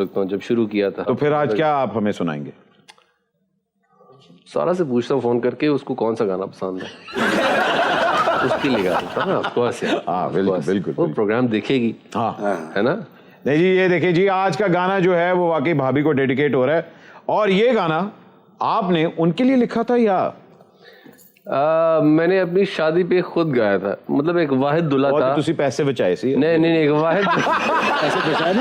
सकता हूँ जब शुरू किया था। तो फिर आज क्या आप हमें सुनाएंगे? सारा से पूछता हूँ फोन करके उसको कौन सा गाना पसंद है। उसके लिए गा देता ना, ऑफकोर्स यार। हाँ बिल्कुल बिल्कुल, वो प्रोग्राम देखेगी। हाँ है ना। नहीं जी, ये देखिए जी, आज का गाना जो है वो वाकई भाभी को डेडिकेट हो रहा है। और ये गाना आपने उनके लिए लिखा था या मैंने अपनी शादी पे खुद गाया था। मतलब एक वाहिद दुल्हा था। तुसी पैसे बचाए सी? नहीं, एक वाहिद पैसे बचाए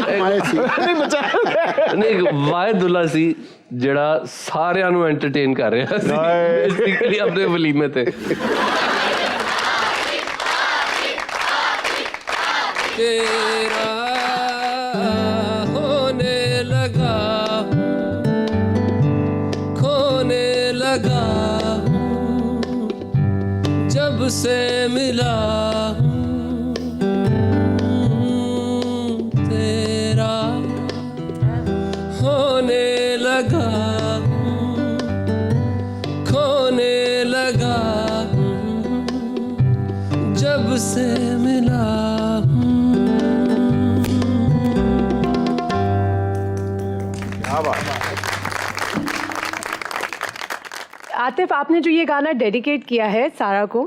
नहीं एक वाहिद दुल्हा सी ਜਿਹੜਾ ਸਾਰਿਆਂ ਨੂੰ ਐਂਟਰਟੇਨ ਕਰ ਰਿਹਾ ਸੀ ਬੇਸਿਕਲੀ ਆਪਣੇ ਵਲੀਮੇ ਤੇ। तेरा होने लगा खोने लगा जब से मिला तेरा होने लगा खोने लगा जब से मिला। आतिफ, आपने जो ये गाना डेडिकेट किया है सारा को,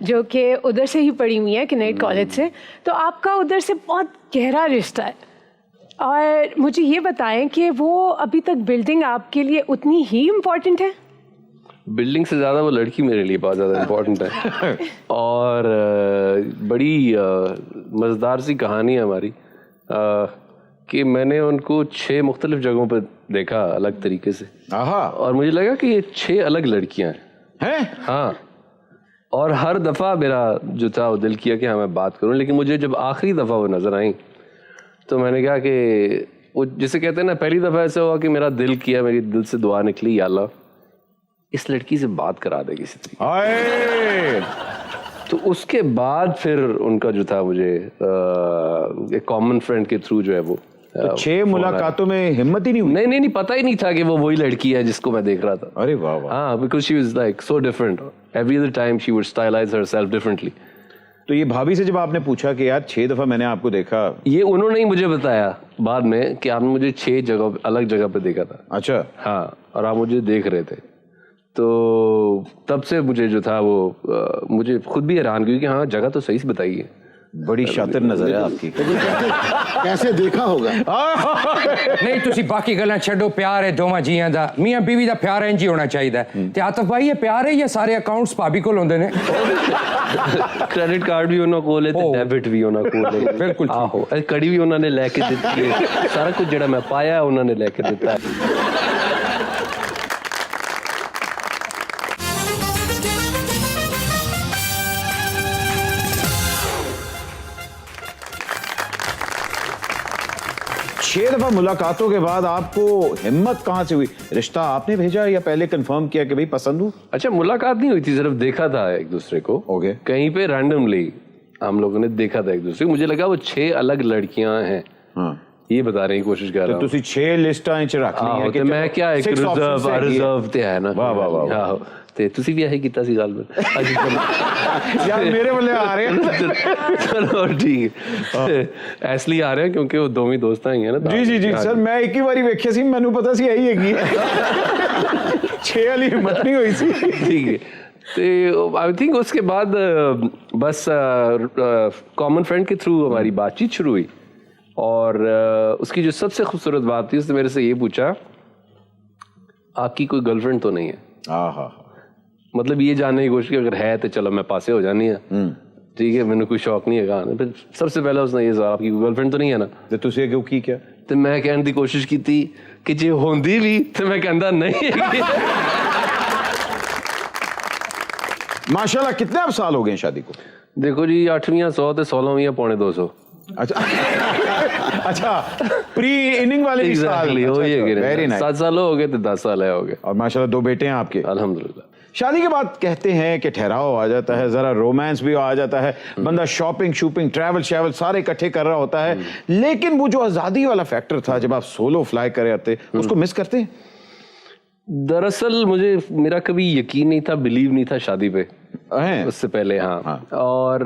जो कि उधर से ही पढ़ी हुई है किनेट कॉलेज से, तो आपका उधर से बहुत गहरा रिश्ता है। और मुझे ये बताएं कि वो अभी तक बिल्डिंग आपके लिए उतनी ही इम्पोर्टेंट है? बिल्डिंग से ज़्यादा वो लड़की मेरे लिए बहुत ज़्यादा इम्पोर्टेंट है। और बड़ी मज़ेदार सी कहानी है हमारी कि मैंने उनको 6 मुख्तलिफ जगहों पर देखा अलग तरीके से। और मुझे लगा कि ये 6 अलग लड़कियां हैं। हाँ, और हर दफ़ा मेरा जो था वो दिल किया कि हाँ मैं बात करूं, लेकिन मुझे जब आखिरी दफ़ा वो नज़र आई तो मैंने कहा कि वो जिसे कहते हैं ना, पहली दफ़ा ऐसा हुआ कि मेरा दिल किया, मेरी दिल से दुआ निकली, या अल्लाह इस लड़की से बात करा दे किसी तरीके। तो उसके बाद फिर उनका जो था मुझे एक कॉमन फ्रेंड के थ्रू जो है वो 6 मुलाकातों में हिम्मत ही नहीं हुई? नहीं, पता ही नहीं था कि वो वही लड़की है जिसको मैं देख रहा था। अरे वाह वाह। हाँ, because she was like so different. Every other time she would stylise herself differently. तो ये भाभी से जब आपने पूछा कि यार 6 दफा मैंने आपको देखा, ये उन्होंने ही मुझे बताया बाद में कि आपने मुझे 6 जगह अलग जगह पे देखा था। अच्छा। हाँ, और आप मुझे देख रहे थे। तो तब से मुझे जो था वो मुझे खुद भी हैरान क्योंकि हाँ जगह तो सही से बताई है। बड़ी शातिर नजर है आपकी। कैसे देखा होगा? नहीं तुसी बाकी गल्लां छड्डो, प्यार है दोवां जियां दा, मियां बीवी दा प्यार इंज ही होना चाहिए। ते आतिफ भाई ये प्यार है या सारे अकाउंट्स भाभी कोल होंदे ने? क्रेडिट कार्ड भी उन्होंने कोल है ते डेबिट भी उन्होंने कोल है। बिल्कुल। आहो, कड़ी भी उन्होंने लेके दित्ती है। सारा कुछ जेड़ा मैं पाया उन्होंने लेके दिता है। छह दफा मुलाकातों के बाद आपको हिम्मत कहाँ से हुई? रिश्ता आपने भेजा या पहले कंफर्म किया कि भाई पसंद हूँ? अच्छा, मुलाकात नहीं हुई थी, सिर्फ देखा था एक दूसरे को। ओके। कहीं पे रैंडमली हम लोगों ने देखा था एक दूसरे को। मुझे लगा वो 6 अलग लड़कियां हैं। हाँ, ये बताने की कोशिश कर रहा हूँ। तो 6 लिस्टां च रख ली हैं कि मैं क्या एक रिजर्व ते है ना। वाह वाह वाह। ते तुसी भी यही कीता सी गल में। यार मेरे वाले आ रहे हैं। चलो ठीक है, इसलिए आ रहे हैं क्योंकि वो दोवें दोस्तां ही हैं ना। जी सर, मैं एक ही बारी वेख्या सी, मैनू पता सी यही हैगी। 6 वाली हिम्मत नहीं हुई सी। ठीक है, तो आई थिंक उसके बाद बस कॉमन फ्रेंड के थ्रू हमारी बातचीत शुरू हुई। और उसकी जो सबसे खूबसूरत बात थी, उसने मेरे से ये पूछा आपकी कोई गर्लफ्रेंड तो नहीं है? हाँ। मतलब ये जानने की कोशिश की अगर है तो चलो मैं पासे हो जानी है। ठीक है, मैंने कोई शौक नहीं है गाने। फिर सबसे पहले उसने ये सवाल, आपकी कोई गर्लफ्रेंड तो नहीं है ना? तो तुझे क्यों की क्या? तो मैं कहने की कोशिश की थी कि जे होंदी भी तो मैं कहता नहीं है। माशाल्लाह, कितने अब साल हो गए शादी को? देखो जी, 8वीं 100 ते 16वीं पौने 200। अच्छा, प्री इनिंग वाले ही साल। Very nice. 7 साल हो गए तो 10 साल है हो गए। और माशाल्लाह 2 बेटे हैं आपके? अल्हम्दुलिल्लाह। शादी के बाद कहते हैं कि ठहराव आ जाता है, जरा रोमांस भी आ जाता है, बंदा शॉपिंग ट्रैवल सारे इकट्ठे कर रहा होता है। लेकिन वो जो आजादी वाला फैक्टर था जब आप सोलो फ्लाई कर रहे थे, उसको मिस करते हैं? दरअसल मुझे मेरा कभी यकीन नहीं था, बिलीव नहीं था शादी पे उससे पहले। हाँ। और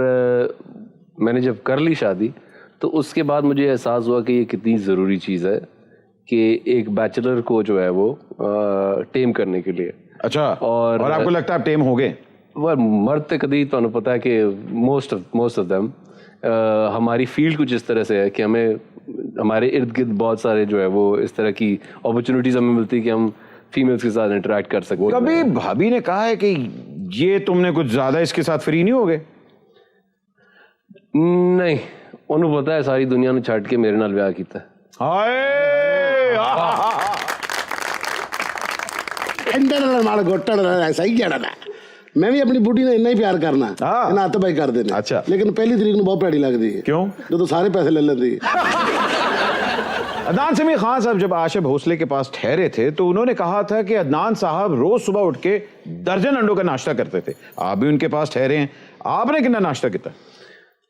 मैंने जब कर ली शादी तो उसके बाद मुझे एहसास हुआ कि ये कितनी ज़रूरी चीज़ है कि एक बैचलर को जो है वो टेम करने के लिए। अच्छा, और आपको लगता है आप टेम हो गए? वह मर्द ते कदी तो पता है कि मोस्ट ऑफ देम हमारी फील्ड कुछ इस तरह से है कि हमें हमारे इर्द गिर्द बहुत सारे जो है वो इस तरह की अपॉर्चुनिटीज हमें मिलती है कि हम फीमेल्स के साथ इंटरेक्ट कर सकते हैं। कभी भाभी ने कहा है कि ये तुमने कुछ ज्यादा इसके साथ फ्री नहीं हो गए? नहीं, उन्हें पता है सारी दुनिया ने छाट के मेरे नाल ब्याह किया। मार गोटड़ सही कहना ना, मैं भी अपनी बुढ़ी ने इन्ना ही प्यार करना हाँ। इन्ना हत्थ पाई कर देने। अच्छा। लेकिन पहली तरीक बहुत भैड़ी लगती है। क्यों? जो सारे पैसे ले लेती। अदनान समीर खान साहब जब आशा भोसले के पास ठहरे थे तो उन्होंने कहा था कि अदनान साहब रोज सुबह उठ के दर्जन अंडों का नाश्ता करते थे। आप भी उनके पास ठहरे हैं, आपने कितना नाश्ता किया?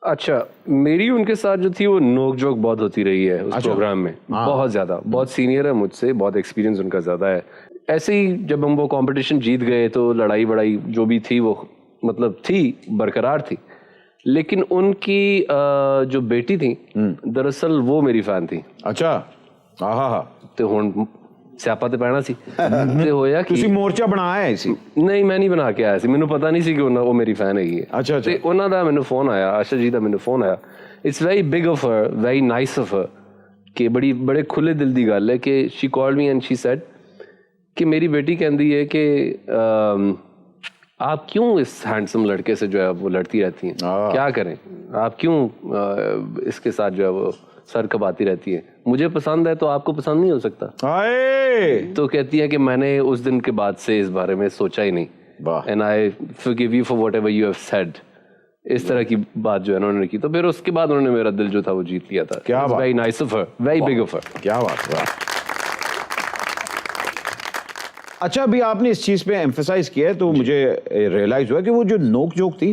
अच्छा, मेरी उनके साथ जो थी वो नोक जोक बहुत होती रही है उस प्रोग्राम में। बहुत ज्यादा, बहुत सीनियर है मुझसे, बहुत एक्सपीरियंस उनका ज्यादा है। ऐसे ही जब हम वो कंपटीशन जीत गए तो लड़ाई बड़ाई जो भी थी वो मतलब थी, बरकरार थी। लेकिन उनकी जो बेटी थी दरअसल वो मेरी फैन थी। अच्छा, हाँ, तो हुण स्यापा ते पैना सी ते होया कि ਤੁਸੀਂ ਮੋਰਚਾ ਬਣਾਇਆ ਹੈ ਸੀ? ਨਹੀਂ, ਮੈਂ ਨਹੀਂ ਬਣਾ ਕੇ ਆਇਆ ਸੀ, ਮੈਨੂੰ ਪਤਾ ਨਹੀਂ ਸੀ ਕਿ ਉਹ ਮੇਰੀ ਫੈਨ ਹੈਗੀ ਹੈ। ਅੱਛਾ, ਅੱਛਾ। ਤੇ ਉਹਨਾਂ ਦਾ ਮੈਨੂੰ ਫੋਨ ਆਇਆ, ਆਸ਼ਾ ਜੀ ਦਾ ਮੈਨੂੰ ਫੋਨ ਆਇਆ। It's very big of her, very nice of her ਕਿ ਬੜੇ ਖੁੱਲੇ ਦਿਲ ਦੀ ਗੱਲ ਹੈ ਕਿ she called me and she said कि मेरी बेटी कहती है कि आप क्यों इस हैंडसम लड़के से जो है वो लड़ती रहती हैं, क्या करें, आप क्यों इसके साथ जो है वो सर कबाती रहती है, मुझे पसंद है तो आपको पसंद नहीं हो सकता। तो कहती है कि मैंने उस दिन के बाद से इस बारे में सोचा ही नहीं, and I forgive you for whatever you have said. इस तरह की बात जो है उन्होंने की। तो फिर उसके बाद उन्होंने मेरा दिल जो था वो जीत लिया था। क्या बात, very nice of her, very big of her. क्या बात है। अच्छा, अभी आपने इस चीज पे एम्फेसाइज किया है तो मुझे रियलाइज हुआ कि वो जो नोक जोक थी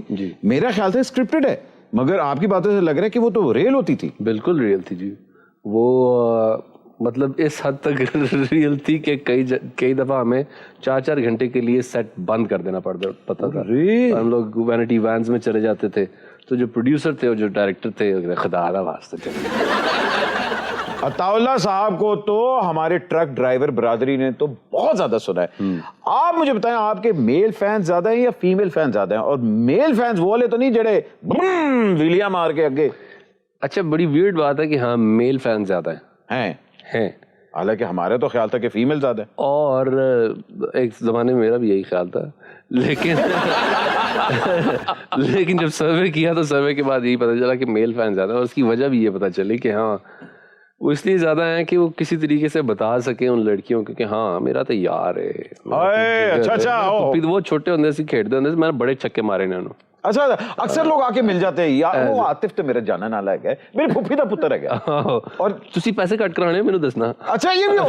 मेरा ख्याल था स्क्रिप्टेड है, मगर आपकी बातों से लग रहा है कि वो तो रियल होती थी। बिल्कुल रियल थी जी वो, मतलब इस हद तक रियल थी कि कई दफा हमें 4-4 घंटे के लिए सेट बंद कर देना पड़ता था। हम लोग वैनिटी वैन्स में चले जाते थे तो जो प्रोड्यूसर थे और जो डायरेक्टर थे, खुदा दा वास्ते चले। अताउल्ला साहब को तो हमारे ट्रक ड्राइवर बरादरी ने तो बहुत ज्यादा सुना है। आप मुझे बताएं, आपके मेल फैंस ज्यादा हैं या फीमेल फैंस ज्यादा हैं? और मेल फैंस वो वाले तो नहीं जड़े विलिया मार के आगे? अच्छा, बड़ी वियर्ड बात है कि हाँ, मेल फैंस ज्यादा हैं। हालांकि हमारे तो ख्याल था कि फीमेल ज्यादा है। और एक जमाने में मेरा भी यही ख्याल था, लेकिन लेकिन जब सर्वे किया तो सर्वे के बाद यही पता चला कि मेल फैन ज्यादा है। और उसकी वजह भी ये पता चली कि हाँ, वो इसलिए ज्यादा है कि वो किसी तरीके से बता सके उन लड़कियों को कि हाँ, मेरा तो यार है। अच्छा, वो छोटे होंगे से खेड़ते होंगे, मैंने बड़े छक्के मारे ने उन्होंने। अच्छा, अक्सर लोग आके मिल जाते हैं, यार वो आतिफ तो मेरा जाना नाला है, मेरी फुफी का पुत्र है। और तुसी पैसे कट कराने मैंने दसना। अच्छा, ये भी हो।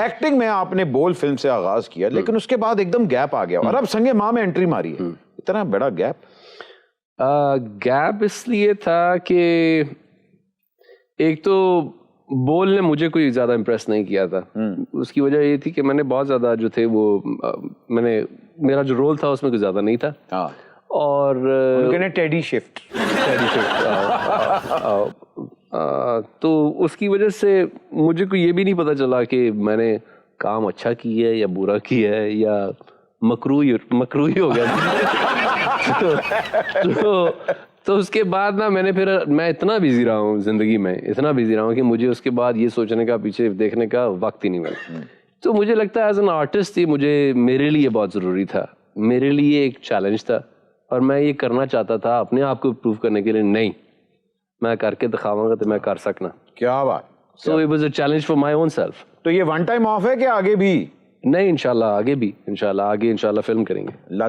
एक्टिंग में आपने बोल फिल्म से आगाज किया, लेकिन उसके बाद एकदम गैप आ गया और अब संगे माँ में एंट्री मारी है। इतना बड़ा गैप? गैप इसलिए था कि एक तो बोल ने मुझे कोई ज्यादा इम्प्रेस नहीं किया था। उसकी वजह ये थी कि मैंने बहुत ज्यादा जो थे वो मेरा जो रोल था उसमें कुछ ज्यादा नहीं था। और टेडी शिफ्ट तो उसकी वजह से मुझे को ये भी नहीं पता चला कि मैंने काम अच्छा किया है या बुरा किया है या मकरूही हो गया। तो उसके बाद ना मैं इतना बिजी रहा हूँ जिंदगी में, इतना बिजी रहा हूँ कि मुझे उसके बाद ये सोचने का, पीछे देखने का वक्त ही नहीं मिला। तो मुझे लगता है एज एन आर्टिस्ट ही मेरे लिए बहुत ज़रूरी था, मेरे लिए एक चैलेंज था और मैं ये करना चाहता था अपने आप को प्रूव करने के लिए। नहीं, मैं करके दिखाऊंगा तो मैं कर सकना। क्या बात। So it was a challenge for my own self. तो ये वन टाइम ऑफ है कि आगे भी? नहीं, इंशाल्लाह आगे भी, इंशाल्लाह आगे इंशाल्लाह फिल्म करेंगे।